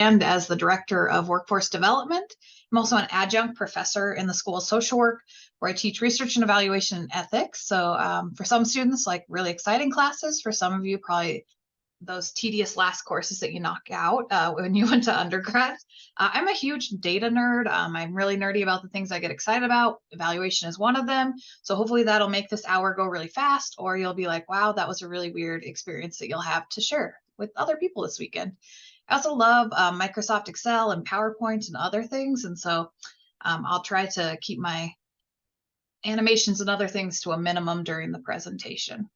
and as the Director of Workforce Development. I'm also an adjunct professor in the School of Social Work, where I teach research and evaluation and ethics. So for some students, like really exciting classes. For some of you, probably those tedious last courses that you knock out when you went to undergrad. I'm a huge data nerd. I'm really nerdy about the things I get excited about. Evaluation is one of them. So hopefully that'll make this hour go really fast, or you'll be like, wow, that was a really weird experience that you'll have to share with other people this weekend. I also love Microsoft Excel and PowerPoint and other things. And so I'll try to keep my animations and other things to a minimum during the presentation.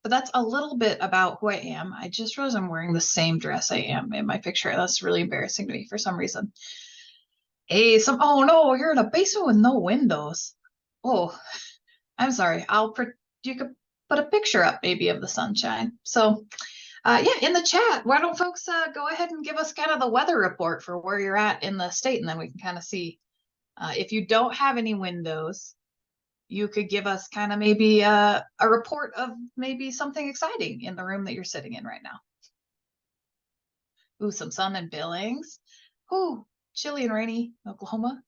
But that's a little bit about who I am. I just realized I'm wearing the same dress I am in my picture. That's really embarrassing to me for some reason. Hey, oh no, you're in a basement with no windows. Oh, I'm sorry. You could put a picture up maybe of the sunshine. So yeah, in the chat, why don't folks go ahead and give us kind of the weather report for where you're at in the state, and then we can kind of see if you don't have any windows, you could give us kind of maybe a report of maybe something exciting in the room that you're sitting in right now. Ooh, some sun in Billings. Ooh, chilly and rainy Oklahoma.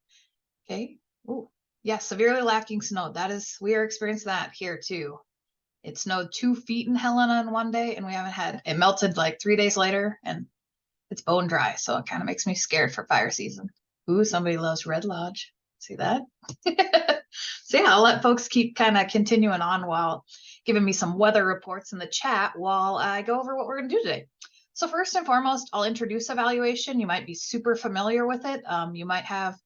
Okay. Ooh, yeah, severely lacking snow. We are experiencing that here too. It snowed 2 feet in Helena in one day, and we haven't had, it melted like 3 days later, and it's bone dry. So it kind of makes me scared for fire season. Ooh, somebody loves Red Lodge. See that? So yeah, I'll let folks keep kind of continuing on while giving me some weather reports in the chat while I go over what we're going to do today. So first and foremost, I'll introduce evaluation. You might be super familiar with it. You might have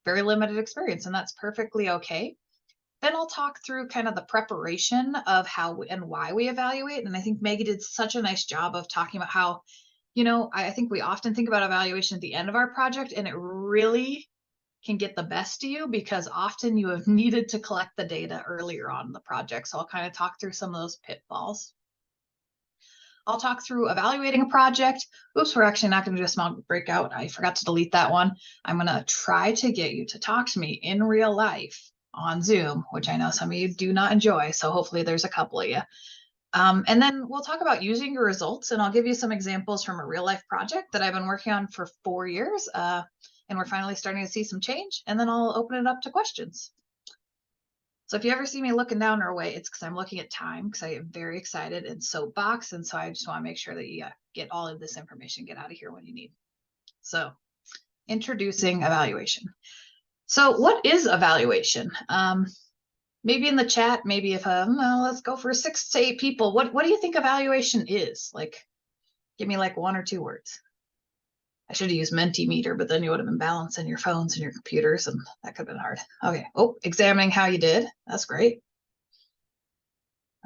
very limited experience, and that's perfectly okay. Then I'll talk through kind of the preparation of how and why we evaluate. And I think Maggie did such a nice job of talking about how, I think we often think about evaluation at the end of our project, and it really can get the best of you because often you have needed to collect the data earlier on in the project. So I'll kind of talk through some of those pitfalls. I'll talk through evaluating a project. Oops, we're actually not going to do a small breakout. I forgot to delete that one. I'm going to try to get you to talk to me in real life on Zoom, which I know some of you do not enjoy. So hopefully there's a couple of you. And then we'll talk about using your results, and I'll give you some examples from a real life project that I've been working on for 4 years. And we're finally starting to see some change, and then I'll open it up to questions. So if you ever see me looking down our way, it's because I'm looking at time, because I get very excited and soapbox, and so I just want to make sure that you get all of this information, get out of here when you need. So introducing evaluation. So what is evaluation? Maybe in the chat, maybe if let's go for 6 to 8 people. What do you think evaluation is? Like, give me like 1 or 2 words. I should have used Mentimeter, but then you would have been balancing your phones and your computers, and that could have been hard. Okay. Oh, examining how you did. That's great.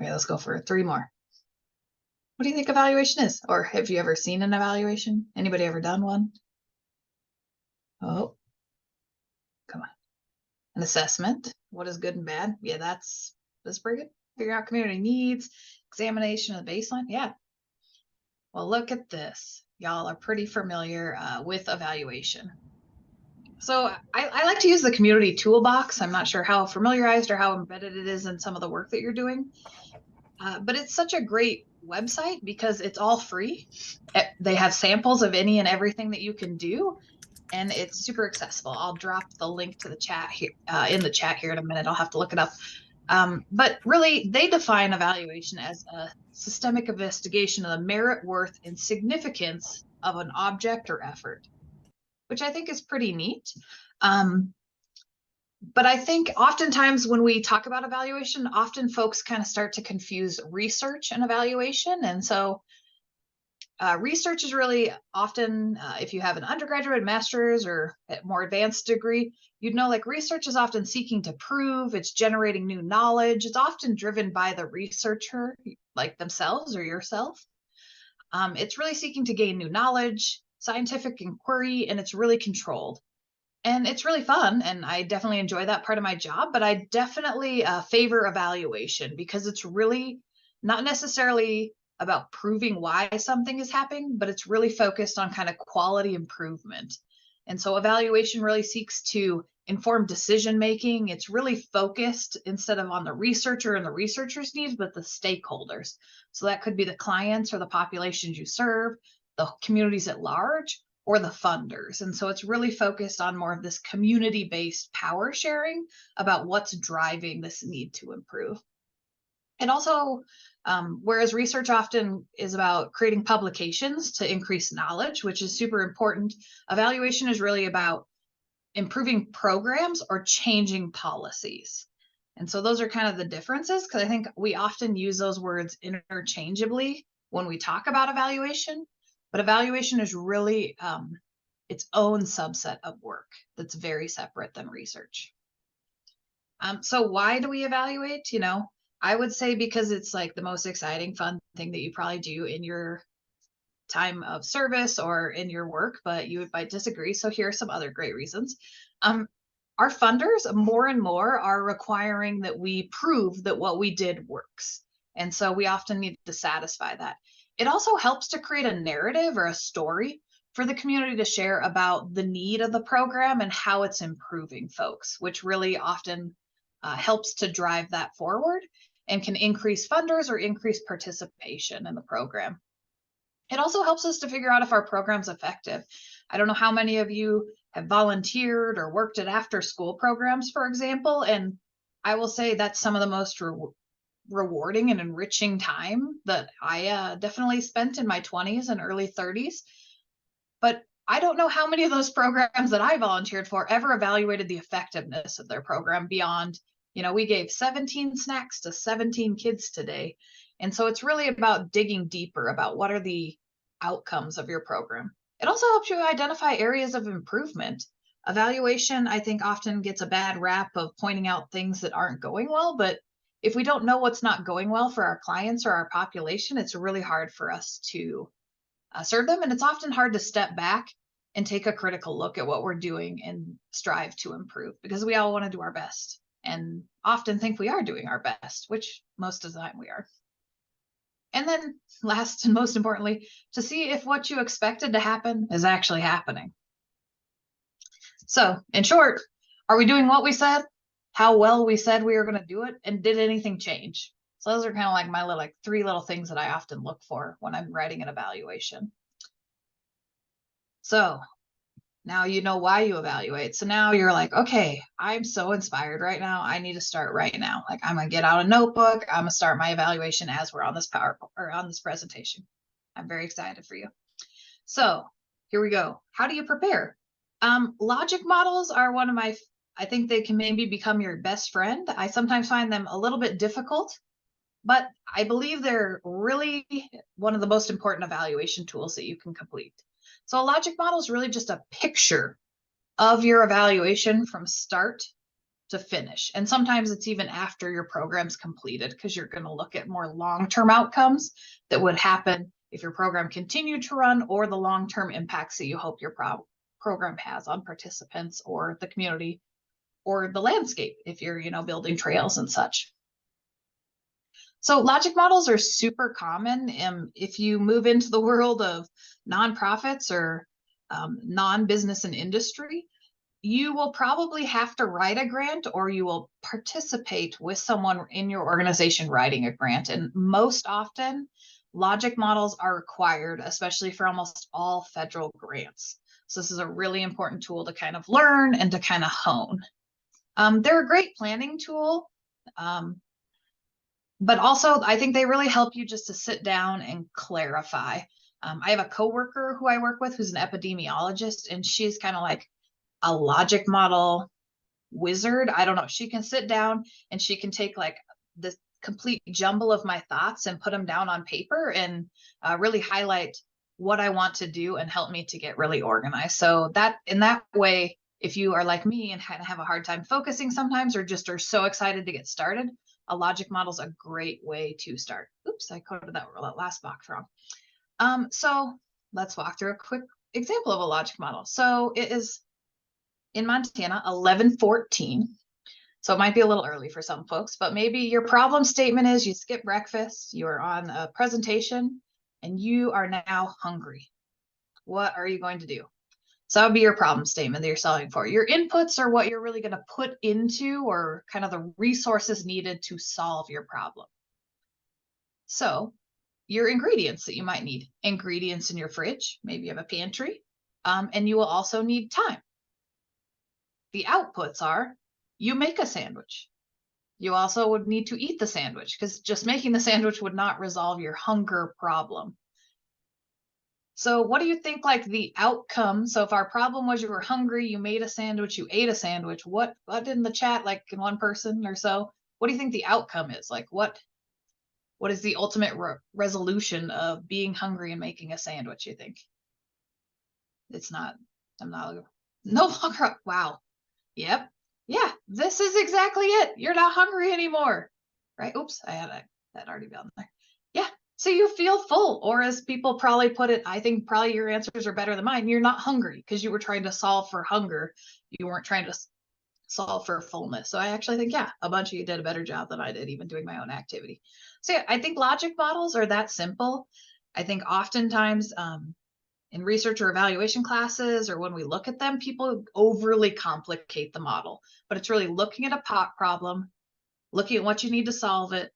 Okay, let's go for 3 more. What do you think evaluation is? Or have you ever seen an evaluation? Anybody ever done one? Oh, come on. An assessment. What is good and bad? Yeah, that's pretty good. Figure out community needs, examination of the baseline. Yeah. Well, look at this. Y'all are pretty familiar with evaluation. So I like to use the community toolbox. I'm not sure how familiarized or how embedded it is in some of the work that you're doing, but it's such a great website because it's all free. They have samples of any and everything that you can do, and it's super accessible. I'll drop the link to the chat here in the chat here in a minute. I'll have to look it up. But really, they define evaluation as a systemic investigation of the merit, worth, and significance of an object or effort, which I think is pretty neat. But I think oftentimes when we talk about evaluation, often folks kind of start to confuse research and evaluation. And so research is really often, if you have an undergraduate, master's, or a more advanced degree, you'd know like research is often seeking to prove, it's generating new knowledge. It's often driven by the researcher, like themselves or yourself. It's really seeking to gain new knowledge, scientific inquiry, and it's really controlled. And it's really fun, and I definitely enjoy that part of my job, but I definitely favor evaluation because it's really not necessarily about proving why something is happening, but it's really focused on kind of quality improvement. And so evaluation really seeks to inform decision making. It's really focused instead of on the researcher and the researcher's needs, but the stakeholders. So that could be the clients or the populations you serve, the communities at large, or the funders. And so it's really focused on more of this community-based power sharing about what's driving this need to improve. And also, whereas research often is about creating publications to increase knowledge, which is super important, evaluation is really about improving programs or changing policies. And so those are kind of the differences, because I think we often use those words interchangeably when we talk about evaluation, but evaluation is really its own subset of work that's very separate than research. So why do we evaluate? I would say because it's like the most exciting, fun thing that you probably do in your time of service or in your work, but you might disagree. So here are some other great reasons. Our funders more and more are requiring that we prove that what we did works. And so we often need to satisfy that. It also helps to create a narrative or a story for the community to share about the need of the program and how it's improving folks, which really often helps to drive that forward and can increase funders or increase participation in the program. It also helps us to figure out if our program's effective. I don't know how many of you have volunteered or worked at after school programs, for example, and I will say that's some of the most rewarding and enriching time that I definitely spent in my 20s and early 30s. But I don't know how many of those programs that I volunteered for ever evaluated the effectiveness of their program beyond, we gave 17 snacks to 17 kids today. And so it's really about digging deeper about what are the outcomes of your program. It also helps you identify areas of improvement. Evaluation, I think, often gets a bad rap of pointing out things that aren't going well, but if we don't know what's not going well for our clients or our population, it's really hard for us to serve them. And it's often hard to step back and take a critical look at what we're doing and strive to improve, because we all want to do our best and often think we are doing our best, which most of the time we are. And then last and most importantly, to see if what you expected to happen is actually happening. So in short, are we doing what we said? How well we said we were going to do it? And did anything change? So those are kind of like my three little things that I often look for when I'm writing an evaluation. So now you know why you evaluate. So now you're like, okay, I'm so inspired right now. I need to start right now. Like, I'm gonna get out a notebook. I'm gonna start my evaluation as we're on this PowerPoint or on this presentation. I'm very excited for you. So here we go. How do you prepare? Logic models are one of I think they can maybe become your best friend. I sometimes find them a little bit difficult, but I believe they're really one of the most important evaluation tools that you can complete. So a logic model is really just a picture of your evaluation from start to finish. And sometimes it's even after your program's completed, because you're going to look at more long-term outcomes that would happen if your program continued to run, or the long-term impacts that you hope your program has on participants or the community or the landscape if you're, building trails and such. So logic models are super common. If you move into the world of nonprofits or non-business and industry, you will probably have to write a grant, or you will participate with someone in your organization writing a grant. And most often, logic models are required, especially for almost all federal grants. So this is a really important tool to kind of learn and to kind of hone. They're a great planning tool. But also, I think they really help you just to sit down and clarify. I have a coworker who I work with who's an epidemiologist, and she's kind of like a logic model wizard. I don't know. She can sit down and she can take like the complete jumble of my thoughts and put them down on paper and really highlight what I want to do and help me to get really organized. So that in that way, if you are like me and kind of have a hard time focusing sometimes, or just are so excited to get started, a logic model is a great way to start. Oops, I coded that last box wrong. So let's walk through a quick example of a logic model. So it is in Montana, 11:14. So it might be a little early for some folks, but maybe your problem statement is you skip breakfast, you're on a presentation, and you are now hungry. What are you going to do? So that would be your problem statement that you're solving for. Your inputs are what you're really going to put into, or kind of the resources needed to solve your problem. So your ingredients that you might need. Ingredients in your fridge. Maybe you have a pantry. And you will also need time. The outputs are you make a sandwich. You also would need to eat the sandwich because just making the sandwich would not resolve your hunger problem. So what do you think like the outcome? So if our problem was you were hungry, you made a sandwich, you ate a sandwich, what in the chat, like in one person or so, what do you think the outcome is? Like what is the ultimate resolution of being hungry and making a sandwich, you think? It's not, I'm not, no longer, wow. Yep. Yeah, this is exactly it. You're not hungry anymore, right? Oops, I had that already down there. Yeah, so you feel full, or as people probably put it, I think probably your answers are better than mine. You're not hungry because you were trying to solve for hunger. You weren't trying to solve for fullness. So I actually think, yeah, a bunch of you did a better job than I did even doing my own activity. So yeah, I think logic models are that simple. I think oftentimes in research or evaluation classes or when we look at them, people overly complicate the model, but it's really looking at a problem, looking at what you need to solve it,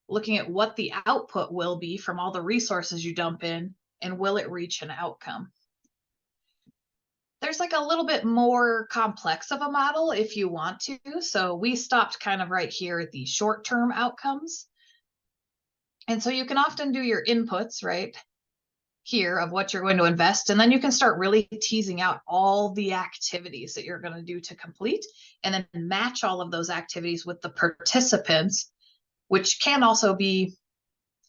looking at what the output will be from all the resources you dump in, and will it reach an outcome? There's like a little bit more complex of a model if you want to. So we stopped kind of right here at the short-term outcomes. And so you can often do your inputs, right? Here of what you're going to invest, and then you can start really teasing out all the activities that you're going to do to complete, and then match all of those activities with the participants, which can also be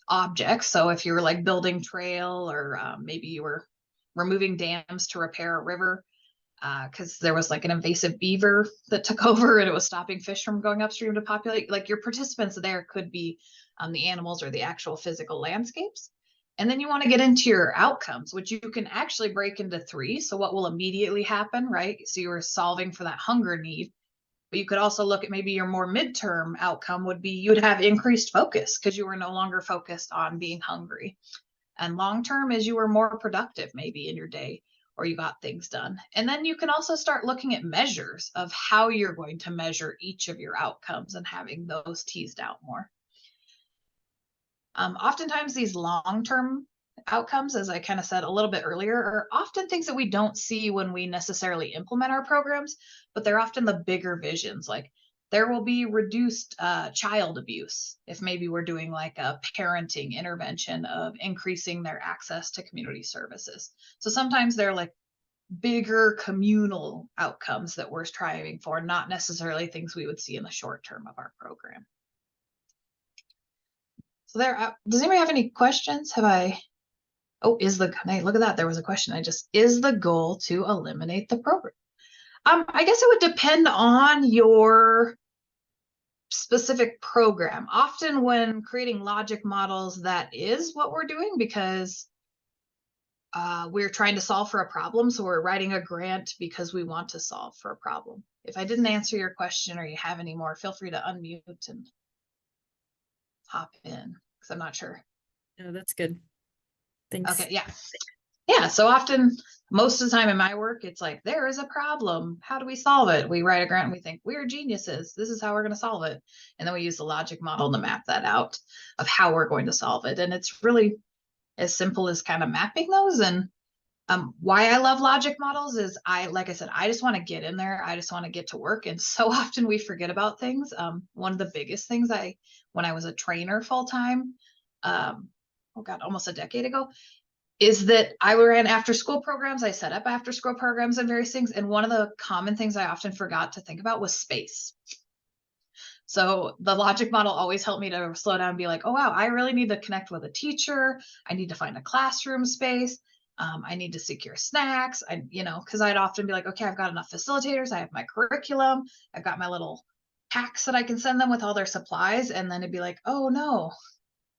objects. So if you were like building trail, or maybe you were removing dams to repair a river because there was like an invasive beaver that took over and it was stopping fish from going upstream to populate, like your participants there could be the animals or the actual physical landscapes. And then you want to get into your outcomes, which you can actually break into 3. So what will immediately happen, right? So you were solving for that hunger need, but you could also look at maybe your more midterm outcome would be you would have increased focus because you were no longer focused on being hungry. And long term is you were more productive maybe in your day, or you got things done. And then you can also start looking at measures of how you're going to measure each of your outcomes and having those teased out more. Oftentimes these long-term outcomes, as I kind of said a little bit earlier, are often things that we don't see when we necessarily implement our programs, but they're often the bigger visions. Like there will be reduced child abuse if maybe we're doing like a parenting intervention of increasing their access to community services. So sometimes they're like bigger communal outcomes that we're striving for, not necessarily things we would see in the short term of our program. So there, does anybody have any questions? Have I, oh, hey, look at that. There was a question. Is the goal to eliminate the program? I guess it would depend on your specific program. Often when creating logic models, that is what we're doing because we're trying to solve for a problem. So we're writing a grant because we want to solve for a problem. If I didn't answer your question or you have any more, feel free to unmute and hop in because I'm not sure. No, that's good. Thanks. Okay, yeah. Yeah, so often, most of the time in my work, it's like, there is a problem. How do we solve it? We write a grant and we think, we're geniuses. This is how we're going to solve it. And then we use the logic model to map that out of how we're going to solve it. And it's really as simple as kind of mapping those. And why I love logic models is like I said, I just want to get in there. I just want to get to work. And so often we forget about things. One of the biggest things when I was a trainer full-time, oh God, almost a decade ago, is that I ran after school programs. I set up after school programs and various things. And one of the common things I often forgot to think about was space. So the logic model always helped me to slow down and be like, oh, wow, I really need to connect with a teacher. I need to find a classroom space. I need to secure snacks. Because I'd often be like, okay, I've got enough facilitators. I have my curriculum. I've got my little packs that I can send them with all their supplies. And then it'd be like, oh no,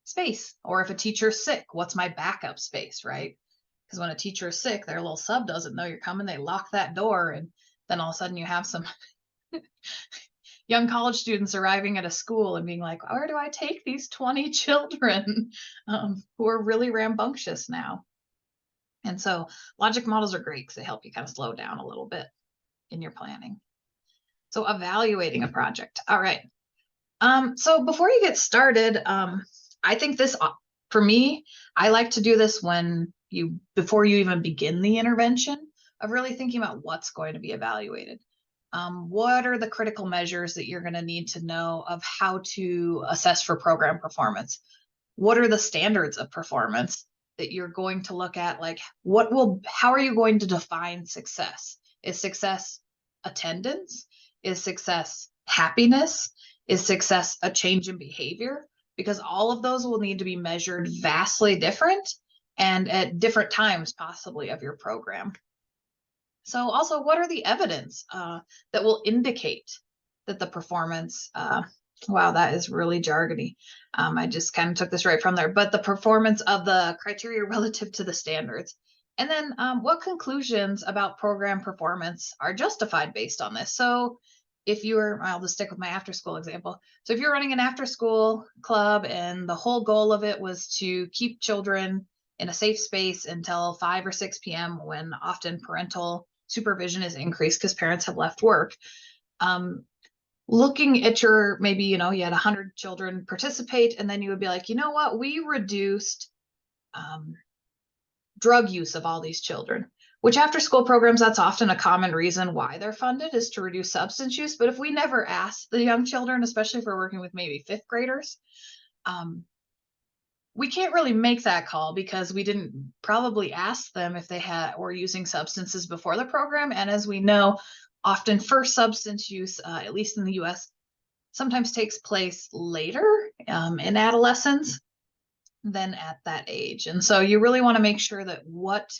space. Or if a teacher's sick, what's my backup space, right? Because when a teacher is sick, their little sub doesn't know you're coming. They lock that door, and then all of a sudden you have some young college students arriving at a school and being like, where do I take these 20 children who are really rambunctious now? And so logic models are great because they help you kind of slow down a little bit in your planning. So evaluating a project. All right. So before you get started, I think this, for me, I like to do this before you even begin the intervention. of really thinking about what's going to be evaluated. What are the critical measures that you're going to need to know of how to assess for program performance? What are the standards of performance that you're going to look at? Like, how are you going to define success? Is success attendance? Is success happiness? Is success a change in behavior? Because all of those will need to be measured vastly different and at different times possibly of your program. So also, what are the evidence that will indicate that the performance, wow, that is really jargony. I just kind of took this right from there, but the performance of the criteria relative to the standards. And then what conclusions about program performance are justified based on this? So if you're, I'll just stick with my after school example. So if you're running an after school club and the whole goal of it was to keep children in a safe space until 5 or 6 p.m. when often parental supervision is increased because parents have left work. Looking at your, maybe, you had 100 children participate, and then you would be like, you know what, we reduced drug use of all these children, which after school programs, that's often a common reason why they're funded, is to reduce substance use. But if we never ask the young children, especially if we're working with maybe 5th graders, we can't really make that call because we didn't probably ask them if they were using substances before the program. And as we know, often first substance use, at least in the US, sometimes takes place later in adolescence than at that age. And so you really want to make sure that what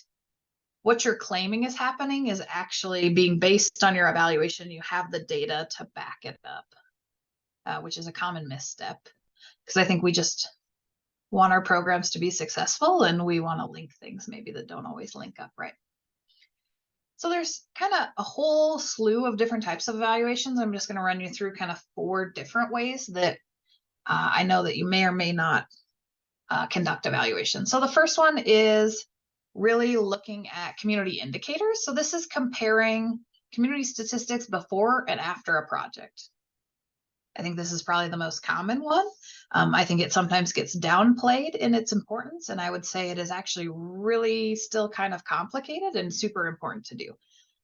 you're claiming is happening is actually being based on your evaluation. You have the data to back it up, which is a common misstep, because I think we just want our programs to be successful and we want to link things maybe that don't always link up right. So there's kind of a whole slew of different types of evaluations. I'm just going to run you through kind of 4 different ways that I know that you may or may not conduct evaluations. So the first one is really looking at community indicators. So this is comparing community statistics before and after a project. I think this is probably the most common one. I think it sometimes gets downplayed in its importance, and I would say it is actually really still kind of complicated and super important to do.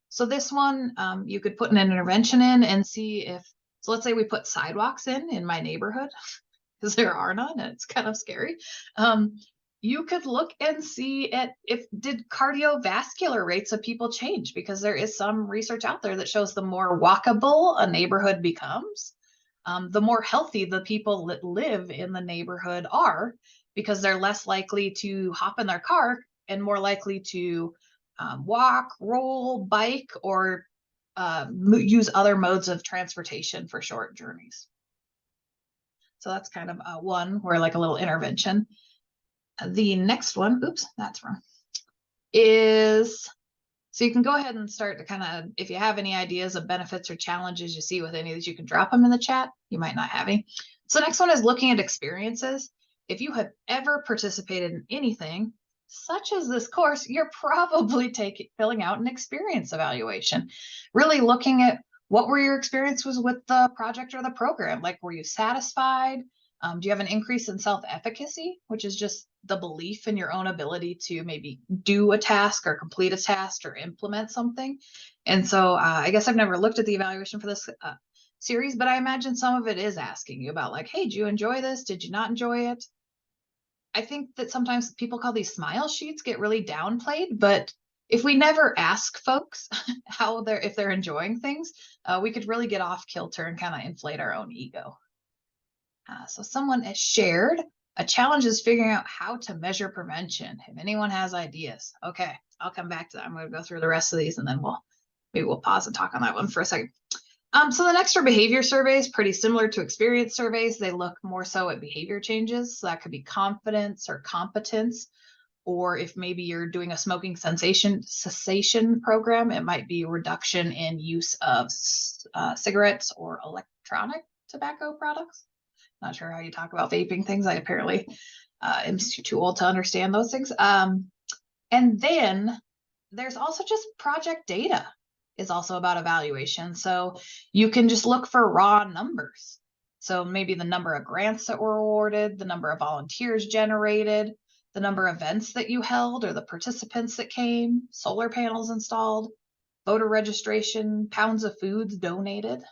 So this one, you could put an intervention in and see if, so let's say we put sidewalks in my neighborhood, because there are none, and it's kind of scary. You could look and see did cardiovascular rates of people change, because there is some research out there that shows the more walkable a neighborhood becomes, the more healthy the people that live in the neighborhood are, because they're less likely to hop in their car and more likely to walk, roll, bike, or use other modes of transportation for short journeys. So that's kind of one where like a little intervention. The next one, oops, that's wrong, is, so you can go ahead and start to kind of, if you have any ideas of benefits or challenges you see with any of these, you can drop them in the chat. You might not have any. So next one is looking at experiences. If you have ever participated in anything such as this course, you're probably filling out an experience evaluation, really looking at what were your experiences with the project or the program. Like, were you satisfied? Do you have an increase in self-efficacy, which is just the belief in your own ability to maybe do a task or complete a task or implement something? And so I guess I've never looked at the evaluation for this series, but I imagine some of it is asking you about like, hey, did you enjoy this? Did you not enjoy it? I think that sometimes people call these smile sheets get really downplayed, but if we never ask folks if they're enjoying things, we could really get off kilter and kind of inflate our own ego. So someone has shared, a challenge is figuring out how to measure prevention. If anyone has ideas, okay, I'll come back to that. I'm going to go through the rest of these and then maybe we'll pause and talk on that one for a second. So the next are behavior surveys, pretty similar to experience surveys. They look more so at behavior changes. So that could be confidence or competence, or if maybe you're doing a smoking cessation program, it might be reduction in use of cigarettes or electronic tobacco products. Not sure how you talk about vaping things. I apparently am too old to understand those things. And then there's also just project data is also about evaluation. So you can just look for raw numbers. So maybe the number of grants that were awarded, the number of volunteers generated, the number of events that you held or the participants that came, solar panels installed, voter registration, pounds of foods donated,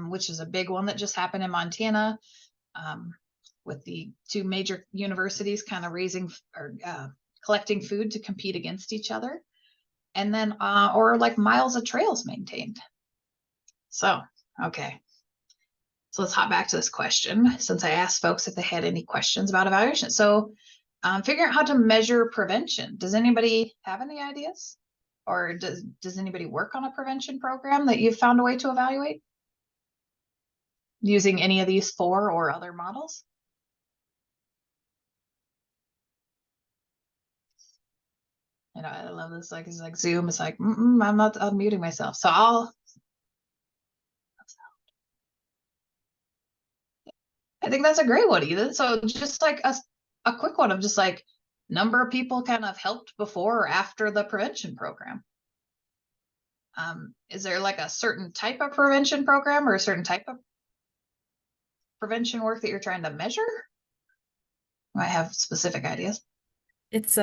which is a big one that just happened in Montana, with the two major universities kind of raising or collecting food to compete against each other. And then, or like miles of trails maintained. So, okay. So let's hop back to this question, since I asked folks if they had any questions about evaluation. So figuring out how to measure prevention. Does anybody have any ideas? Or does anybody work on a prevention program that you've found a way to evaluate? Using any of these 4 or other models? You know, I love this, like, it's like Zoom, it's like, I'm not unmuting myself. So I think that's a great one, Ethan. So just like a quick one of just like number of people kind of helped before or after the prevention program. Is there like a certain type of prevention program or a certain type of prevention work that you're trying to measure? I have specific ideas. It's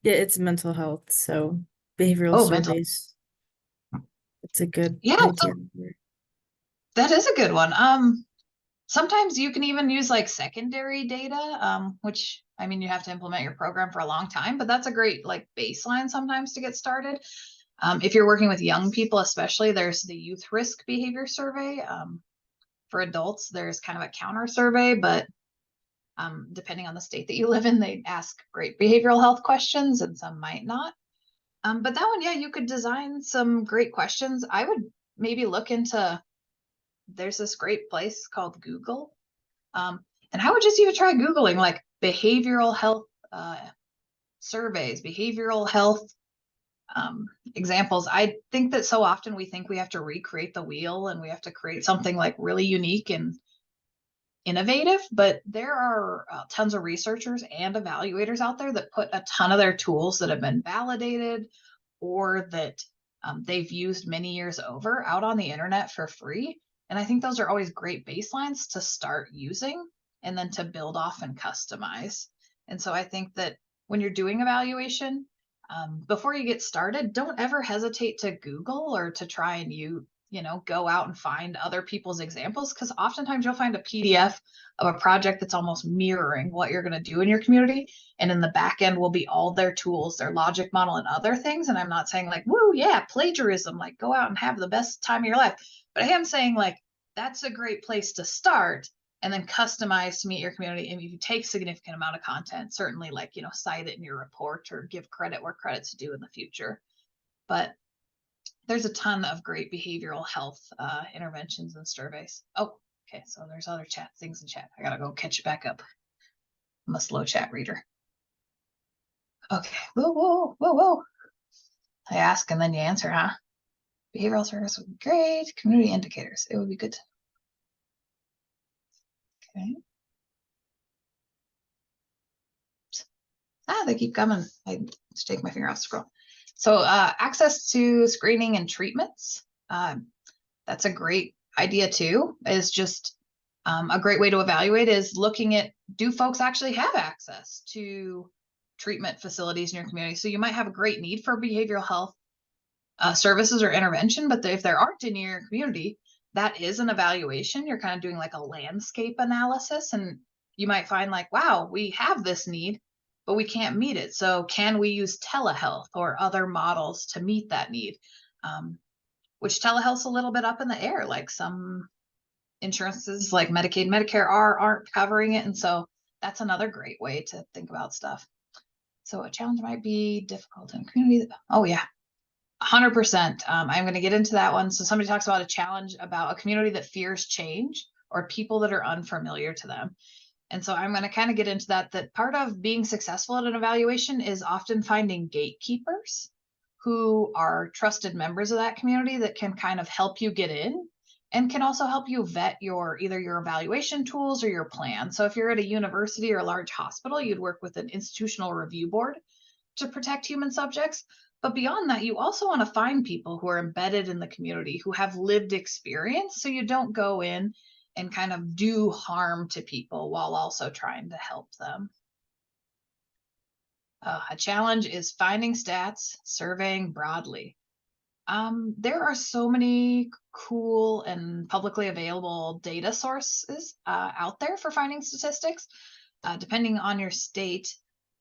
yeah, it's mental health, so behavioral Oh, mental. surveys. It's a good Yeah, idea. that is a good one. Sometimes you can even use like secondary data, which I mean, you have to implement your program for a long time, but that's a great like baseline sometimes to get started. If you're working with young people, especially, there's the youth risk behavior survey. For adults, there's kind of a counter survey, but depending on the state that you live in, they ask great behavioral health questions and some might not. But that one, yeah, you could design some great questions. I would maybe look into, there's this great place called Google. And I would just even try Googling like behavioral health surveys, behavioral health examples. I think that so often we think we have to recreate the wheel and we have to create something like really unique and innovative, but there are tons of researchers and evaluators out there that put a ton of their tools that have been validated or that they've used many years over out on the internet for free. And I think those are always great baselines to start using and then to build off and customize. And so I think that when you're doing evaluation, before you get started, don't ever hesitate to Google or to try and go out and find other people's examples, because oftentimes you'll find a PDF of a project that's almost mirroring what you're going to do in your community. And in the back end will be all their tools, their logic model and other things. And I'm not saying like, woo, yeah, plagiarism, like go out and have the best time of your life. But I am saying like, that's a great place to start and then customize to meet your community. And if you take significant amount of content, certainly like, cite it in your report or give credit where credit's due in the future. But there's a ton of great behavioral health interventions and surveys. Oh, okay. So there's other things in chat. I gotta go catch it back up. I'm a slow chat reader. Okay. Whoa, whoa, whoa, whoa. I ask and then you answer, huh? Behavioral service would be great. Community indicators. It would be good. Okay. They keep coming. I just take my finger off the scroll. So access to screening and treatments. That's a great idea too, is just a great way to evaluate is looking at, do folks actually have access to treatment facilities in your community? So you might have a great need for behavioral health services or intervention, but if there aren't in your community, that is an evaluation. You're kind of doing like a landscape analysis, and you might find like, wow, we have this need, but we can't meet it. So can we use telehealth or other models to meet that need? Which telehealth's a little bit up in the air. Like some insurances like Medicaid, Medicare aren't covering it. And so that's another great way to think about stuff. So a challenge might be difficult in community. Oh yeah, 100%. I'm going to get into that one. So somebody talks about a challenge about a community that fears change or people that are unfamiliar to them. And so I'm going to kind of get into that part of being successful at an evaluation is often finding gatekeepers who are trusted members of that community that can kind of help you get in and can also help you vet either your evaluation tools or your plan. So if you're at a university or a large hospital, you'd work with an institutional review board to protect human subjects. But beyond that, you also want to find people who are embedded in the community, who have lived experience, so you don't go in and kind of do harm to people while also trying to help them. A challenge is finding stats, surveying broadly. There are so many cool and publicly available data sources out there for finding statistics. Depending on your state,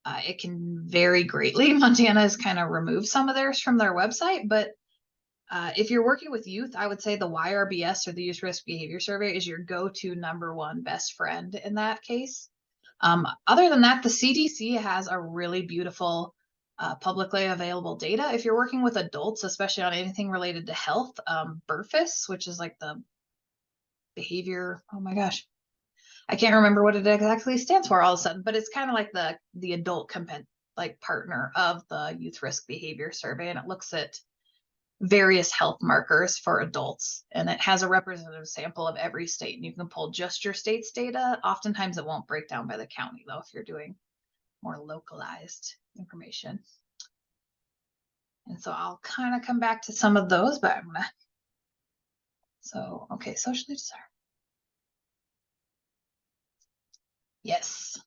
it can vary greatly. Montana has kind of removed some of theirs from their website, but if you're working with youth, I would say the YRBS, or the Youth Risk Behavior Survey, is your go-to number one best friend in that case. Other than that, the CDC has a really beautiful publicly available data. If you're working with adults, especially on anything related to health, BRFIS, which is like the behavior, oh my gosh, I can't remember what it exactly stands for all of a sudden, but it's kind of like the adult like partner of the Youth Risk Behavior Survey, and it looks at various health markers for adults, and it has a representative sample of every state, and you can pull just your state's data. Oftentimes it won't break down by the county though, if you're doing more localized information. And so I'll kind of come back to some of those, but okay, socially desirable. Yes,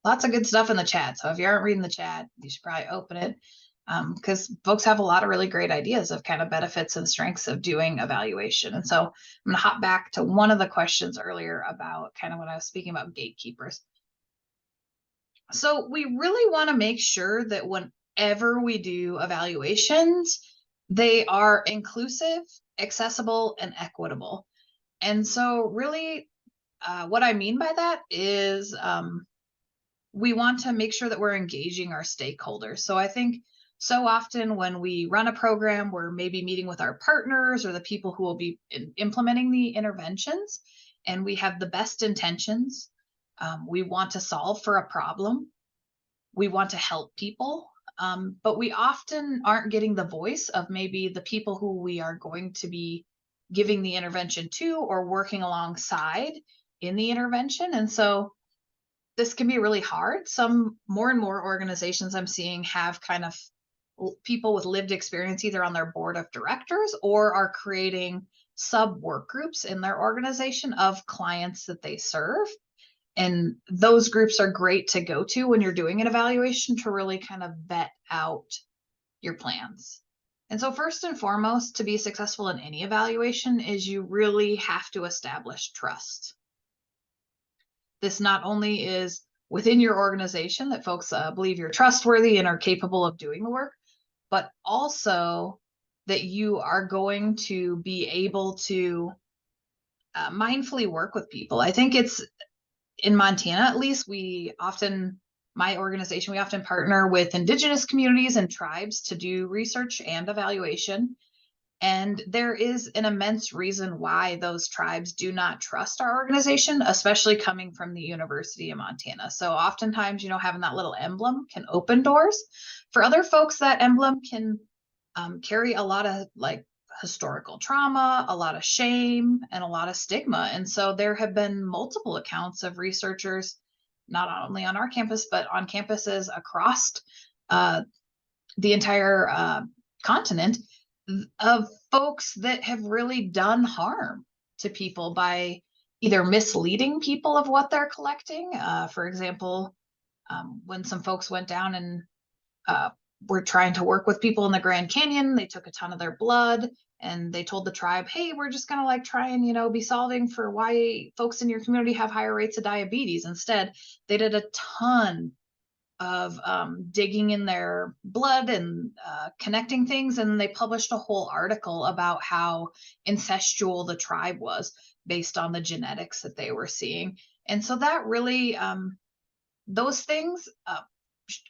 lots of good stuff in the chat. So if you aren't reading the chat, you should probably open it, because folks have a lot of really great ideas of kind of benefits and strengths of doing evaluation. And so I'm going to hop back to one of the questions earlier about kind of when I was speaking about gatekeepers. So we really want to make sure that whenever we do evaluations, they are inclusive, accessible, and equitable. And so really what I mean by that is we want to make sure that we're engaging our stakeholders. So I think so often when we run a program, we're maybe meeting with our partners or the people who will be implementing the interventions, and we have the best intentions. We want to solve for a problem. We want to help people, but we often aren't getting the voice of maybe the people who we are going to be giving the intervention to or working alongside in the intervention. And so this can be really hard. Some more and more organizations I'm seeing have kind of people with lived experience either on their board of directors or are creating sub work groups in their organization of clients that they serve. And those groups are great to go to when you're doing an evaluation to really kind of vet out your plans. And so first and foremost, to be successful in any evaluation is you really have to establish trust. This not only is within your organization that folks believe you're trustworthy and are capable of doing the work, but also that you are going to be able to mindfully work with people. I think it's in Montana, at least, my organization, we often partner with indigenous communities and tribes to do research and evaluation. And there is an immense reason why those tribes do not trust our organization, especially coming from the University of Montana. So oftentimes, having that little emblem can open doors. For other folks, that emblem can carry a lot of historical trauma, a lot of shame, and a lot of stigma. And so there have been multiple accounts of researchers, not only on our campus, but on campuses across the entire continent, of folks that have really done harm to people by either misleading people of what they're collecting. For example, when some folks went down and were trying to work with people in the Grand Canyon, they took a ton of their blood and they told the tribe, hey, we're just going to try and, be solving for why folks in your community have higher rates of diabetes. Instead, they did a ton of digging in their blood and connecting things. And they published a whole article about how incestual the tribe was based on the genetics that they were seeing. And so that really, those things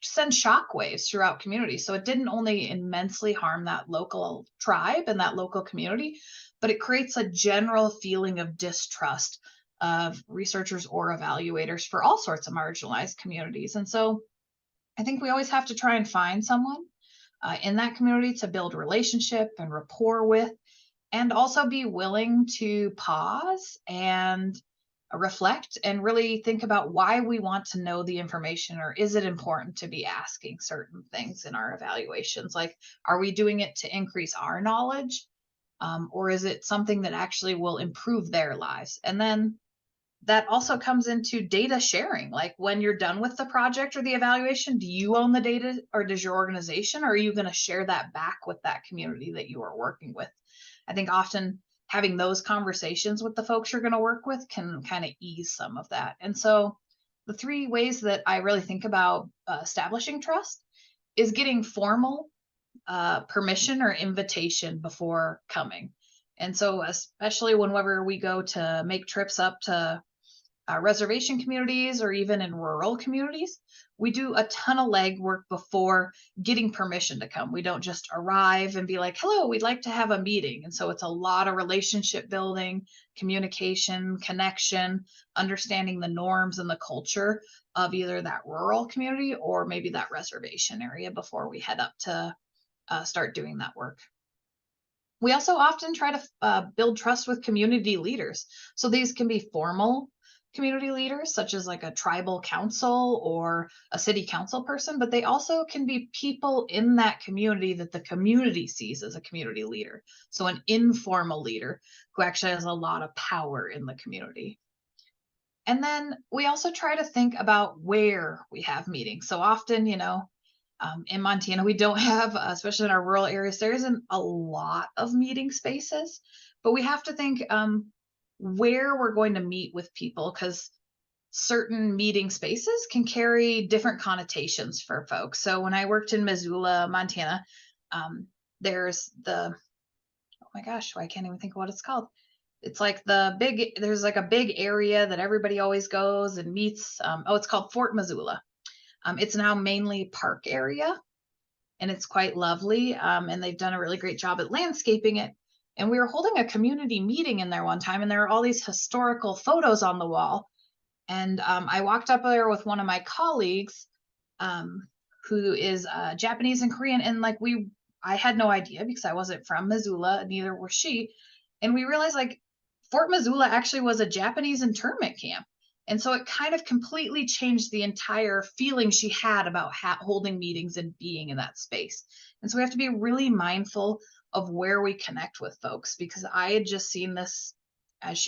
send shockwaves throughout communities. So it didn't only immensely harm that local tribe and that local community, but it creates a general feeling of distrust of researchers or evaluators for all sorts of marginalized communities. And so I think we always have to try and find someone in that community to build relationship and rapport with, and also be willing to pause and reflect and really think about why we want to know the information, or is it important to be asking certain things in our evaluations? Like, are we doing it to increase our knowledge, or is it something that actually will improve their lives? And then that also comes into data sharing. Like when you're done with the project or the evaluation, do you own the data or does your organization, or are you going to share that back with that community that you are working with? I think often having those conversations with the folks you're going to work with can kind of ease some of that. And so the three ways that I really think about establishing trust is getting formal permission or invitation before coming. And so especially whenever we go to make trips up to reservation communities or even in rural communities, we do a ton of legwork before getting permission to come. We don't just arrive and be like, hello, we'd like to have a meeting. And so it's a lot of relationship building, communication, connection, understanding the norms and the culture of either that rural community or maybe that reservation area before we head up to start doing that work. We also often try to build trust with community leaders. So these can be formal community leaders, such as like a tribal council or a city council person, but they also can be people in that community that the community sees as a community leader. So an informal leader who actually has a lot of power in the community. And then we also try to think about where we have meetings. So often, in Montana, we don't have, especially in our rural areas, there isn't a lot of meeting spaces, but we have to think where we're going to meet with people, because certain meeting spaces can carry different connotations for folks. So when I worked in Missoula, Montana, there's oh my gosh, I can't even think of what it's called. It's like there's like a big area that everybody always goes and meets. It's called Fort Missoula. It's now mainly park area, and it's quite lovely. And they've done a really great job at landscaping it. And we were holding a community meeting in there one time, and there were all these historical photos on the wall. And I walked up there with one of my colleagues, who is Japanese and Korean, and I had no idea because I wasn't from Missoula, neither was she. And we realized Fort Missoula actually was a Japanese internment camp. And so it kind of completely changed the entire feeling she had about holding meetings and being in that space. And so we have to be really mindful of where we connect with folks, because I had just seen this as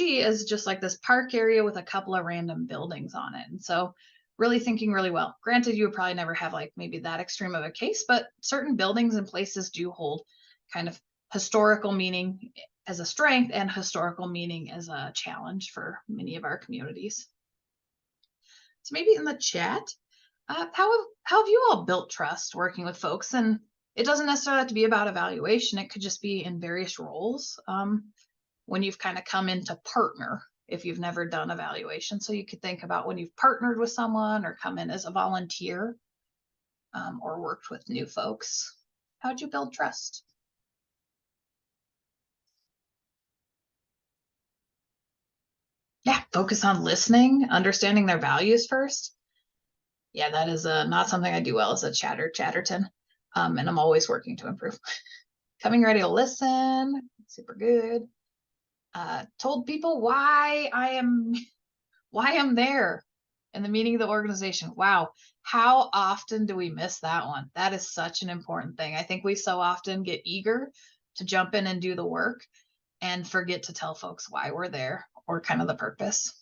just like this park area with a couple of random buildings on it. And so really thinking really well. Granted, you would probably never have maybe that extreme of a case, but certain buildings and places do hold kind of historical meaning as a strength and historical meaning as a challenge for many of our communities. So maybe in the chat, how have you all built trust working with folks? And it doesn't necessarily have to be about evaluation. It could just be in various roles when you've kind of come in to partner, if you've never done evaluation. So you could think about when you've partnered with someone or come in as a volunteer or worked with new folks. How'd you build trust? Yeah, focus on listening, understanding their values first. Yeah, that is not something I do well as a chatterton. And I'm always working to improve. Coming ready to listen, super good. Told people why I'm there and the meaning of the organization. Wow, how often do we miss that one? That is such an important thing. I think we so often get eager to jump in and do the work and forget to tell folks why we're there or kind of the purpose.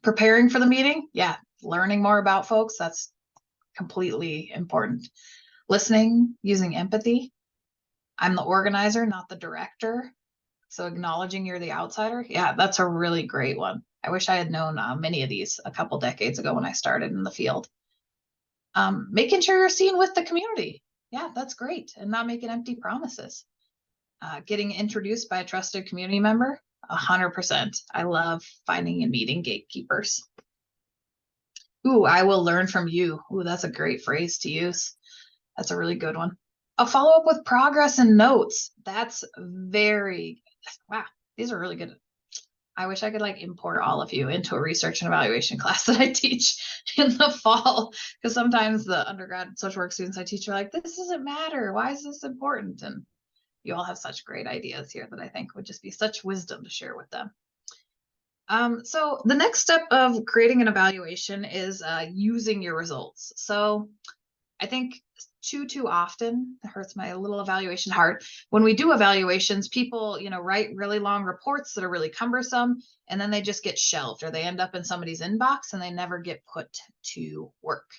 Preparing for the meeting, yeah, learning more about folks, that's completely important. Listening, using empathy. I'm the organizer, not the director. So acknowledging you're the outsider. Yeah, that's a really great one. I wish I had known many of these a couple decades ago when I started in the field. Making sure you're seen with the community. Yeah, that's great. And not making empty promises. Getting introduced by a trusted community member, 100%. I love finding and meeting gatekeepers. Ooh, I will learn from you. Ooh, that's a great phrase to use. That's a really good one. A follow up with progress and notes. That's wow, these are really good. I wish I could import all of you into a research and evaluation class that I teach in the fall, because sometimes the undergrad social work students I teach are like, this doesn't matter. Why is this important? And you all have such great ideas here that I think would just be such wisdom to share with them. So the next step of creating an evaluation is using your results. So I think too often, it hurts my little evaluation heart. When we do evaluations, people, write really long reports that are really cumbersome, and then they just get shelved or they end up in somebody's inbox and they never get put to work.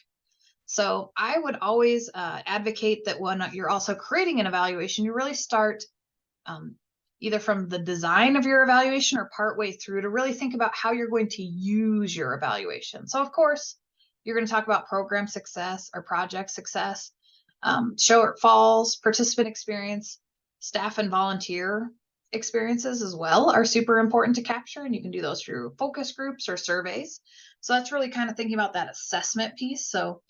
So I would always advocate that when you're also creating an evaluation, you really start either from the design of your evaluation or partway through to really think about how you're going to use your evaluation. So of course, you're going to talk about program success or project success, shortfalls, participant experience, staff and volunteer experiences as well are super important to capture. And you can do those through focus groups or surveys. So that's really kind of thinking about that assessment piece. So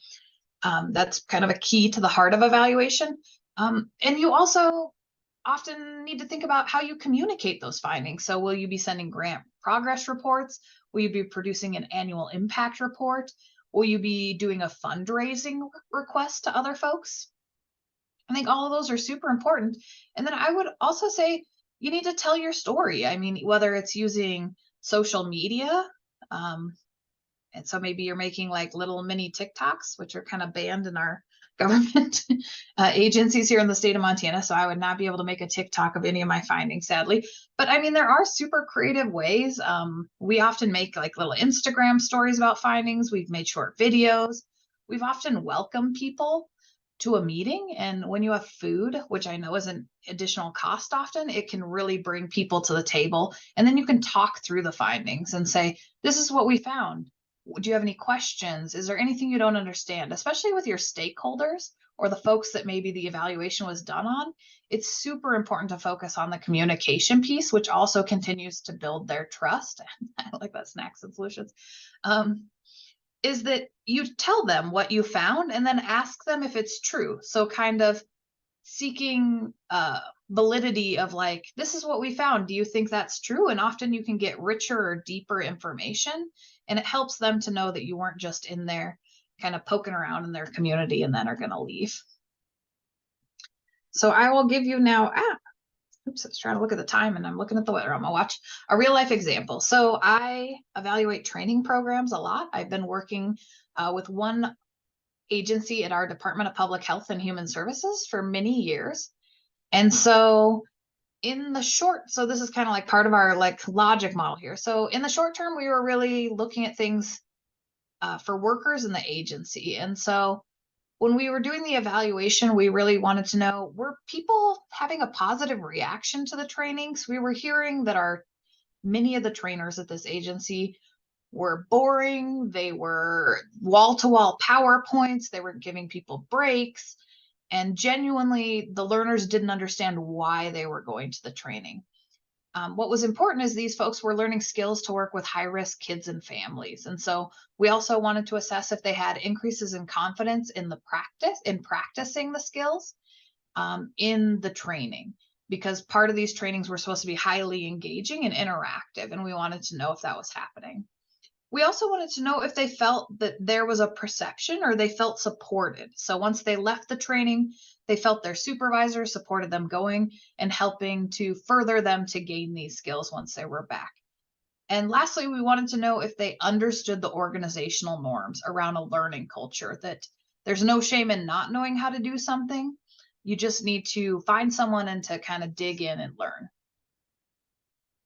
that's kind of a key to the heart of evaluation. And you also often need to think about how you communicate those findings. So will you be sending grant progress reports? Will you be producing an annual impact report? Will you be doing a fundraising request to other folks? I think all of those are super important. And then I would also say you need to tell your story. I mean, whether it's using social media, and so maybe you're making like little mini TikToks, which are kind of banned in our government agencies here in the state of Montana. So I would not be able to make a TikTok of any of my findings, sadly. But I mean, there are super creative ways. We often make like little Instagram stories about findings. We've made short videos. We've often welcomed people to a meeting. And when you have food, which I know is an additional cost often, it can really bring people to the table. And then you can talk through the findings and say, this is what we found. Do you have any questions? Is there anything you don't understand? Especially with your stakeholders or the folks that maybe the evaluation was done on, it's super important to focus on the communication piece, which also continues to build their trust. I like that, snacks and solutions. Is that you tell them what you found and then ask them if it's true. So kind of seeking validity of like, this is what we found. Do you think that's true? And often you can get richer or deeper information, and it helps them to know that you weren't just in there kind of poking around in their community and then are going to leave. So I will give you now, oops, I was trying to look at the time and I'm looking at the weather on my watch, a real life example. So I evaluate training programs a lot. I've been working with one agency at our Department of Public Health and Human Services for many years. And so in the short, so this is kind of like part of our like logic model here. So in the short term, we were really looking at things for workers in the agency. And so when we were doing the evaluation, we really wanted to know, were people having a positive reaction to the trainings? We were hearing that many of the trainers at this agency were boring. They were wall-to-wall PowerPoints. They were giving people breaks. And genuinely, the learners didn't understand why they were going to the training. What was important is these folks were learning skills to work with high-risk kids and families. And so we also wanted to assess if they had increases in confidence in practicing the skills in the training, because part of these trainings were supposed to be highly engaging and interactive, and we wanted to know if that was happening. We also wanted to know if they felt that there was a perception or they felt supported. So once they left the training, they felt their supervisor supported them going and helping to further them to gain these skills once they were back. And lastly, we wanted to know if they understood the organizational norms around a learning culture, that there's no shame in not knowing how to do something. You just need to find someone and to kind of dig in and learn.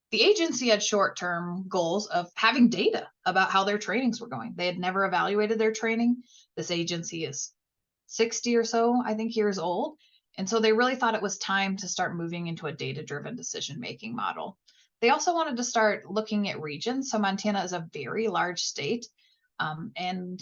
The agency had short-term goals of having data about how their trainings were going. They had never evaluated their training. This agency is 60 or so, I think, years old. And so they really thought it was time to start moving into a data-driven decision-making model. They also wanted to start looking at regions. So Montana is a very large state and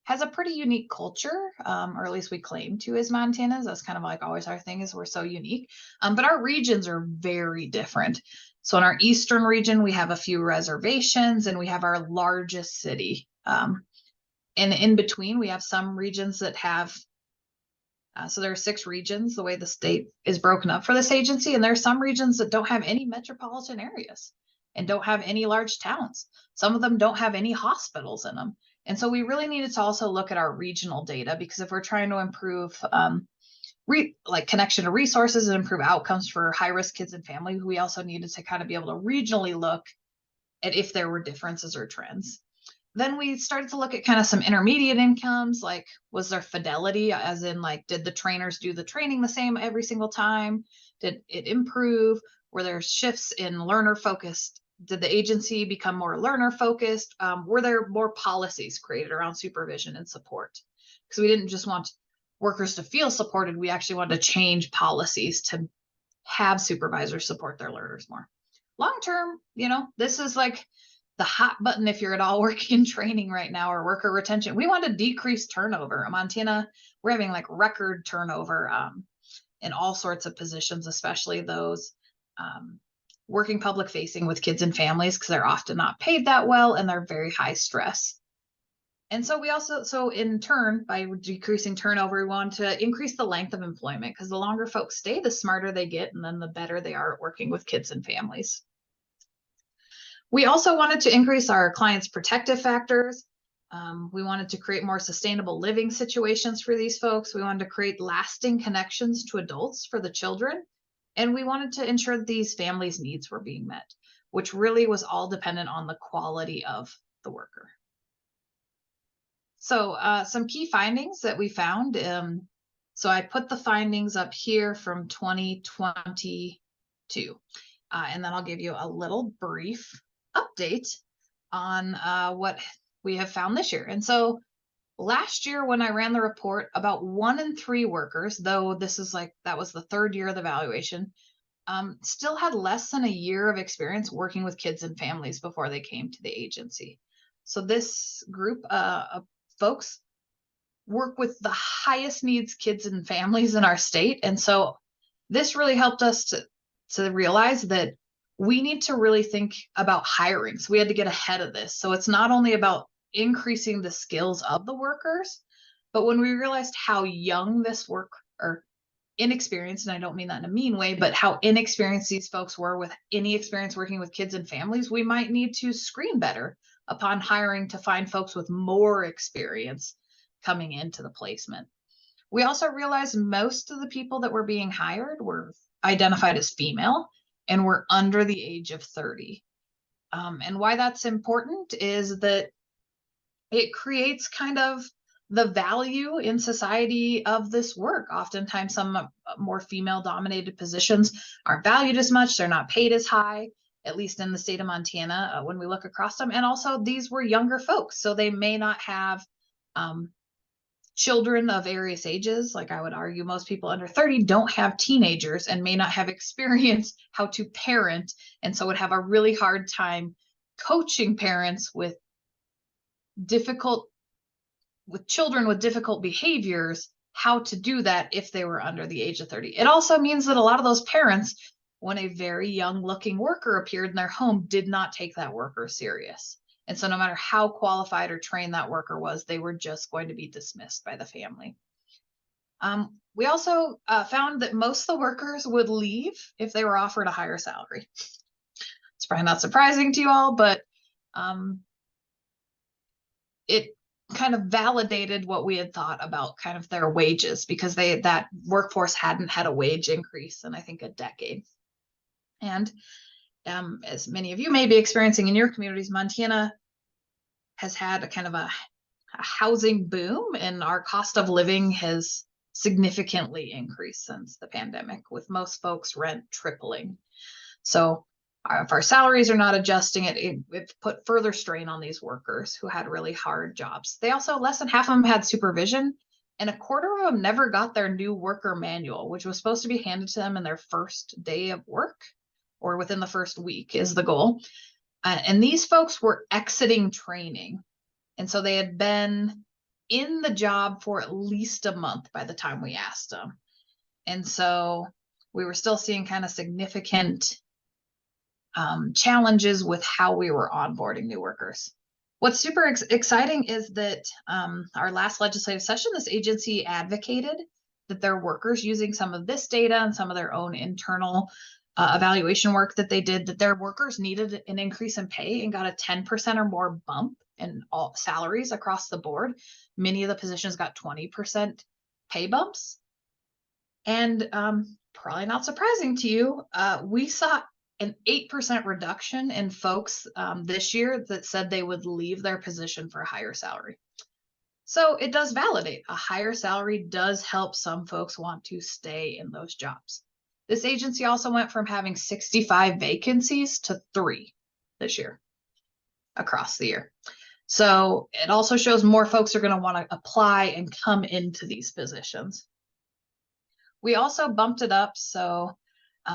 has a pretty unique culture, or at least we claim to as Montanans. That's kind of like always our thing, is we're so unique. But our regions are very different. So in our eastern region, we have a few reservations and we have our largest city. And in between, we have some regions that have, so there are 6 regions, the way the state is broken up for this agency. And there are some regions that don't have any metropolitan areas and don't have any large towns. Some of them don't have any hospitals in them. And so we really needed to also look at our regional data, because if we're trying to improve like connection to resources and improve outcomes for high-risk kids and families, we also needed to kind of be able to regionally look at if there were differences or trends. then we started to look at kind of some intermediate incomes, like was there fidelity, as in like, did the trainers do the training the same every single time? Did it improve? Were there shifts in learner focused? Did the agency become more learner focused? Were there more policies created around supervision and support? Because we didn't just want workers to feel supported, we actually wanted to change policies to have supervisors support their learners more. Long term, this is like the hot button if you're at all working in training right now, or worker retention. We want to decrease turnover. In Montana, we're having like record turnover in all sorts of positions, especially those working public facing with kids and families, because they're often not paid that well and they're very high stress. And so in turn, by decreasing turnover, we want to increase the length of employment, because the longer folks stay, the smarter they get, and then the better they are at working with kids and families. We also wanted to increase our clients' protective factors. We wanted to create more sustainable living situations for these folks. We wanted to create lasting connections to adults for the children. And we wanted to ensure that these families' needs were being met, which really was all dependent on the quality of the worker. So some key findings that we found. So I put the findings up here from 2022, and then I'll give you a little brief update on what we have found this year. And so last year when I ran the report, about 1 in 3 workers, though this is that was the 3rd year of the evaluation, still had less than a year of experience working with kids and families before they came to the agency. So this group of folks work with the highest needs kids and families in our state. And so this really helped us to realize that we need to really think about hiring. So we had to get ahead of this. So it's not only about increasing the skills of the workers, but when we realized how young this work, or inexperienced, and I don't mean that in a mean way, but how inexperienced these folks were with any experience working with kids and families, we might need to screen better upon hiring to find folks with more experience coming into the placement. We also realized most of the people that were being hired were identified as female and were under the age of 30. And why that's important is that it creates kind of the value in society of this work. Oftentimes some more female dominated positions aren't valued as much. They're not paid as high, at least in the state of Montana, when we look across them. And also these were younger folks, so they may not have children of various ages. Like I would argue most people under 30 don't have teenagers and may not have experience how to parent, and so would have a really hard time coaching parents with children with difficult behaviors, how to do that if they were under the age of 30. It also means that a lot of those parents, when a very young looking worker appeared in their home, did not take that worker serious. And so no matter how qualified or trained that worker was, they were just going to be dismissed by the family. We also found that most of the workers would leave if they were offered a higher salary. It's probably not surprising to you all, but it kind of validated what we had thought about kind of their wages, because that workforce hadn't had a wage increase in, I think, a decade. And as many of you may be experiencing in your communities, Montana has had a kind of a housing boom, and our cost of living has significantly increased since the pandemic, with most folks' rent tripling. So if our salaries are not adjusting, it put further strain on these workers who had really hard jobs. They also, less than half of them had supervision, and a quarter of them never got their new worker manual, which was supposed to be handed to them in their first day of work, or within the first week is the goal. And these folks were exiting training. And so they had been in the job for at least a month by the time we asked them. And so we were still seeing kind of significant challenges with how we were onboarding new workers. What's super exciting is that our last legislative session, this agency advocated that their workers, using some of this data and some of their own internal evaluation work that they did, that their workers needed an increase in pay and got a 10% or more bump in all salaries across the board. Many of the positions got 20% pay bumps. And probably not surprising to you, we saw an 8% reduction in folks this year that said they would leave their position for a higher salary. So it does validate a higher salary does help some folks want to stay in those jobs. This agency also went from having 65 vacancies to 3 this year across the year. So it also shows more folks are going to want to apply and come into these positions. We also bumped it up. So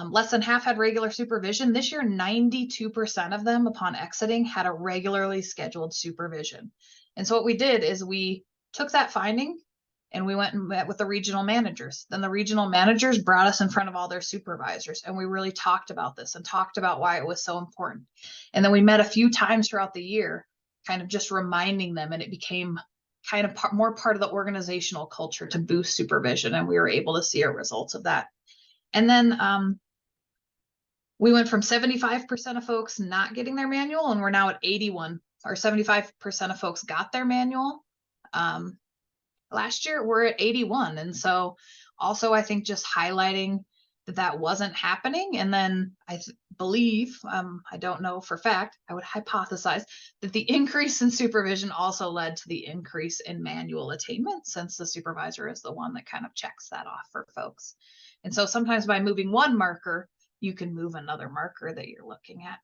less than half had regular supervision. This year, 92% of them upon exiting had a regularly scheduled supervision. And so what we did is we took that finding and we went and met with the regional managers. Then the regional managers brought us in front of all their supervisors. And we really talked about this and talked about why it was so important. And then we met a few times throughout the year, kind of just reminding them, and it became kind of more part of the organizational culture to boost supervision. And we were able to see our results of that. And then we went from 75% of folks not getting their manual, and we're now at 81, or 75% of folks got their manual. Last year, we're at 81. And so also, I think just highlighting that wasn't happening. And then I believe, I don't know for fact, I would hypothesize that the increase in supervision also led to the increase in manual attainment, since the supervisor is the one that kind of checks that off for folks. And so sometimes by moving one marker, you can move another marker that you're looking at.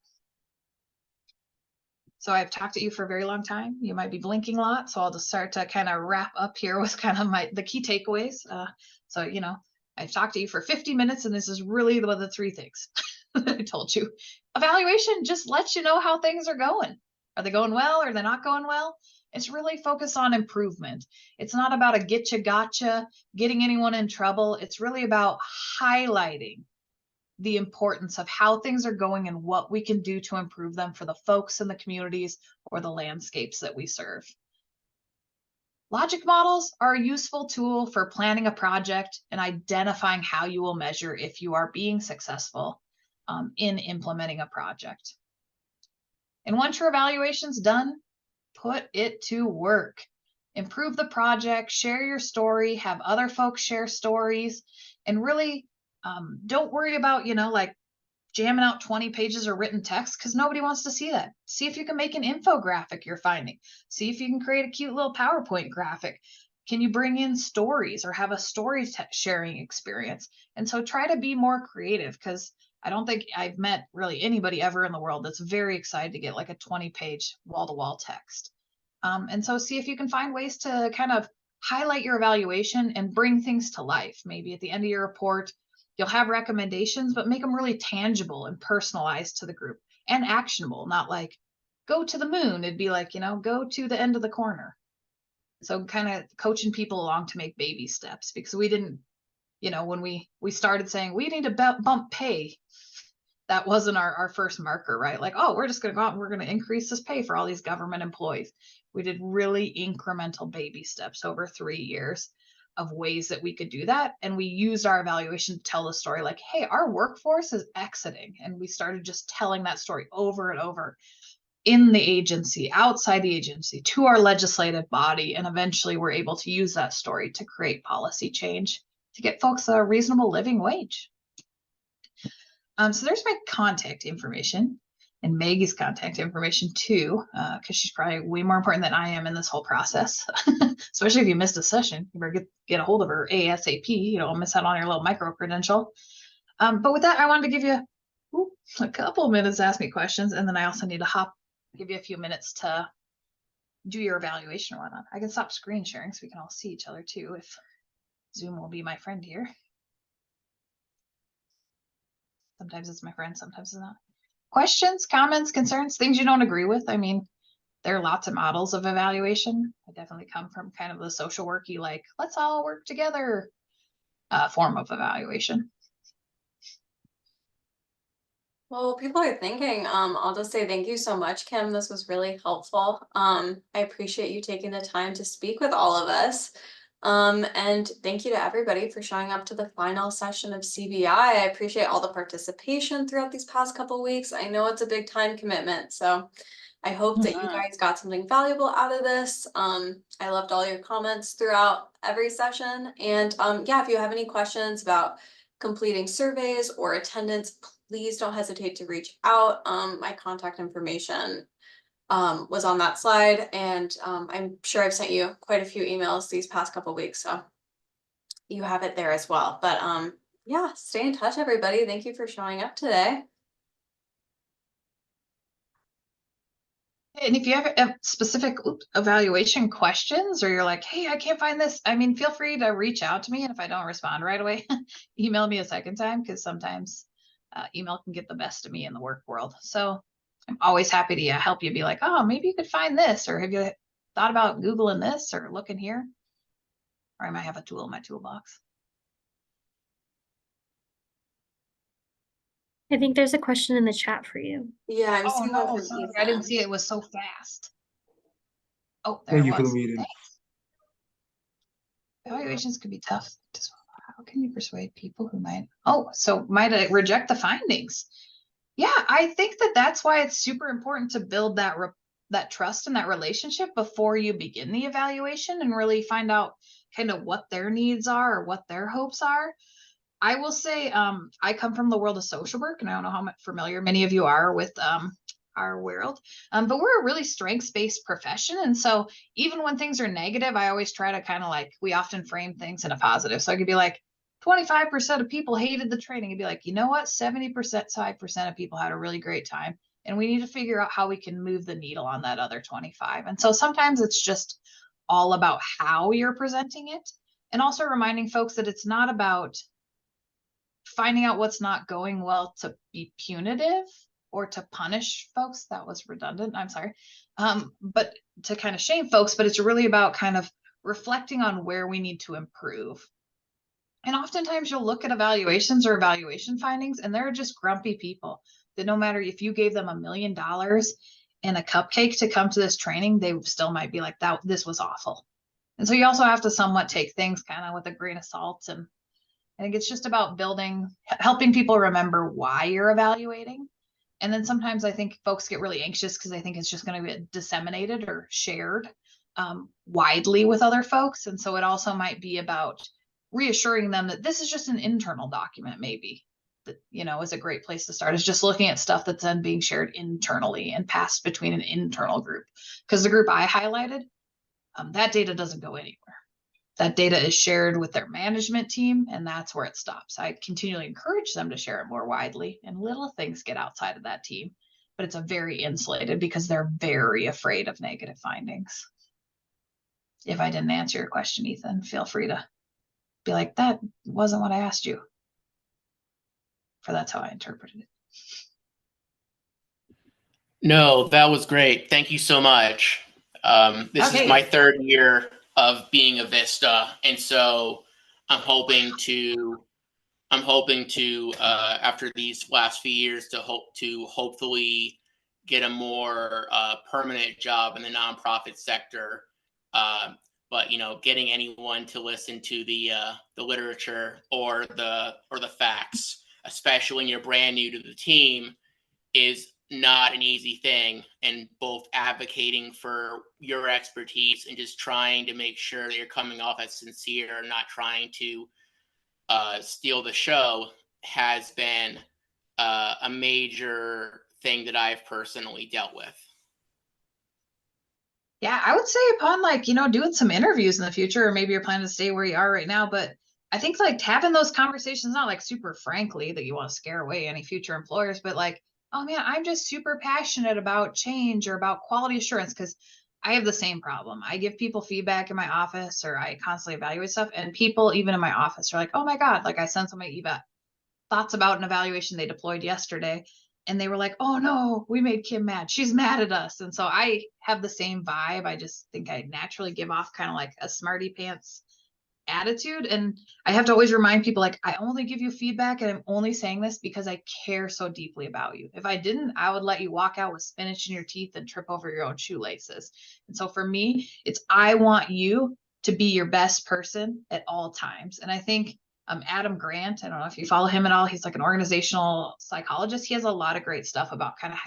So I've talked to you for a very long time. You might be blinking a lot. So I'll just start to kind of wrap up here with kind of the key takeaways. So, you know, I've talked to you for 50 minutes, and this is really the 3 things that I told you. Evaluation just lets you know how things are going. Are they going well? Or are they not going well? It's really focused on improvement. It's not about a getcha gotcha, getting anyone in trouble. It's really about highlighting the importance of how things are going and what we can do to improve them for the folks in the communities or the landscapes that we serve. Logic models are a useful tool for planning a project and identifying how you will measure if you are being successful in implementing a project. And once your evaluation's done, put it to work. Improve the project, share your story, have other folks share stories, and really don't worry about, you know, like jamming out 20 pages of written text, because nobody wants to see that. See if you can make an infographic you're finding. See if you can create a cute little PowerPoint graphic. Can you bring in stories or have a story sharing experience? And so try to be more creative, because I don't think I've met really anybody ever in the world that's very excited to get like a 20-page wall-to-wall text. And so see if you can find ways to kind of highlight your evaluation and bring things to life. Maybe at the end of your report, you'll have recommendations, but make them really tangible and personalized to the group and actionable, not like go to the moon. It'd be like, you know, go to the end of the corner. So kind of coaching people along to make baby steps, because we didn't, you know, when we started saying we need to bump pay, that wasn't our first marker, right? Like, oh, we're just going to go out and we're going to increase this pay for all these government employees. We did really incremental baby steps over 3 years of ways that we could do that. And we used our evaluation to tell the story like, hey, our workforce is exiting. And we started just telling that story over and over in the agency, outside the agency, to our legislative body. And eventually we're able to use that story to create policy change to get folks a reasonable living wage. So there's my contact information, and Maggie's contact information too, because she's probably way more important than I am in this whole process. Especially if you missed a session, you better get a hold of her ASAP. You don't miss out on your little micro credential. But with that, I wanted to give you a couple minutes to ask me questions, and then I also need to give you a few minutes to do your evaluation or whatnot. I can stop screen sharing so we can all see each other too, if Zoom will be my friend here. Sometimes it's my friend, sometimes it's not. Questions, comments, concerns, things you don't agree with? I mean, there are lots of models of evaluation. I definitely come from kind of the social worky, like, let's all work together form of evaluation. Well, people are thinking, I'll just say thank you so much, Kim. This was really helpful. I appreciate you taking the time to speak with all of us. And thank you to everybody for showing up to the final session of CBI. I appreciate all the participation throughout these past couple weeks. I know it's a big time commitment, so I hope that you guys got something valuable out of this. I loved all your comments throughout every session. And yeah, if you have any questions about completing surveys or attendance, please don't hesitate to reach out. My contact information was on that slide, and I'm sure I've sent you quite a few emails these past couple weeks, so you have it there as well. But yeah, stay in touch, everybody. Thank you for showing up today. And if you have specific evaluation questions, or you're like, hey, I can't find this, I mean, feel free to reach out to me. And if I don't respond right away, email me a second time, because sometimes email can get the best of me in the work world. So I'm always happy to help you be like, oh, maybe you could find this, or have you thought about Googling this or looking here? Or I might have a tool in my toolbox. I think there's a question in the chat for you. Yeah, I'm Oh seeing one no, from sorry, Ethan. I didn't see it. It was so fast. Oh, there Thank it you for the was. meeting. Thanks. Evaluations can be tough. How can you persuade people who might reject the findings? Yeah, I think that's why it's super important to build that trust and that relationship before you begin the evaluation, and really find out kind of what their needs are or what their hopes are. I will say, I come from the world of social work, and I don't know how familiar many of you are with our world, but we're a really strengths-based profession. And so even when things are negative, I always try to kind of like, we often frame things in a positive. So I could be like, 25% of people hated the training. It'd be like, you know what? 70%, 5% of people had a really great time. And we need to figure out how we can move the needle on that other 25. And so sometimes it's just all about how you're presenting it. And also reminding folks that it's not about finding out what's not going well to be punitive or to punish folks. That was redundant. I'm sorry. But to kind of shame folks, but it's really about kind of reflecting on where we need to improve. And oftentimes you'll look at evaluations or evaluation findings, and they're just grumpy people that no matter if you gave them $1 million and a cupcake to come to this training, they still might be like, this was awful. And so you also have to somewhat take things kind of with a grain of salt. And I think it's just about helping people remember why you're evaluating. And then sometimes I think folks get really anxious because they think it's just going to be disseminated or shared widely with other folks. And so it also might be about reassuring them that this is just an internal document, maybe, that, is a great place to start, is just looking at stuff that's then being shared internally and passed between an internal group. Because the group I highlighted, that data doesn't go anywhere. That data is shared with their management team, and that's where it stops. I continually encourage them to share it more widely, and little things get outside of that team, but it's a very insulated because they're very afraid of negative findings. If I didn't answer your question, Ethan, feel free to be like, that wasn't what I asked you. For that's how I interpreted it. No, that was great. Thank you so much. This is my third year of being a Vista, and so I'm hoping to after these last few years to hopefully get a more permanent job in the nonprofit sector. But getting anyone to listen to the literature or the facts, especially when you're brand new to the team, is not an easy thing. And both advocating for your expertise and just trying to make sure that you're coming off as sincere, not trying to steal the show, has been a major thing that I've personally dealt with. Yeah, I would say upon doing some interviews in the future, or maybe you're planning to stay where you are right now, but I think having those conversations, not super frankly that you want to scare away any future employers, but oh man, I'm just super passionate about change or about quality assurance, because I have the same problem. I give people feedback in my office, or I constantly evaluate stuff, and people even in my office are like, oh my God, I sent somebody thoughts about an evaluation they deployed yesterday. And they were like, oh no, we made Kim mad. She's mad at us. And so I have the same vibe. I just think I naturally give off kind of like a smarty pants attitude. And I have to always remind people, I only give you feedback, and I'm only saying this because I care so deeply about you. If I didn't, I would let you walk out with spinach in your teeth and trip over your own shoelaces. And so for me, I want you to be your best person at all times. And I think Adam Grant, I don't know if you follow him at all. He's an organizational psychologist. He has a lot of great stuff about kind of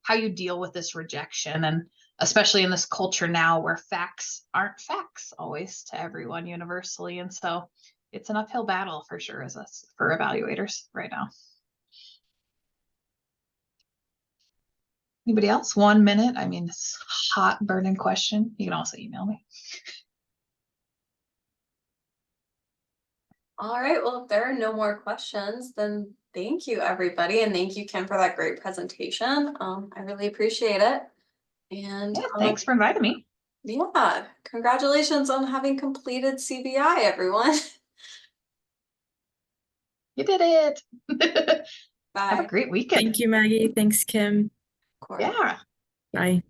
how you deal with this rejection, and especially in this culture now where facts aren't facts always to everyone universally. And so it's an uphill battle for sure as us for evaluators right now. Anybody else? 1 minute. I mean, it's a hot burning question. You can also email me. All right, well, if there are no more questions, then thank you, everybody, and thank you, Kim, for that great presentation. I really appreciate it. And Yeah, thanks for inviting me. yeah, congratulations on having completed CBI, everyone. You did it. Have Bye. a great weekend. Thank you, Maggie. Thanks, Kim. Of course. Yeah. Bye.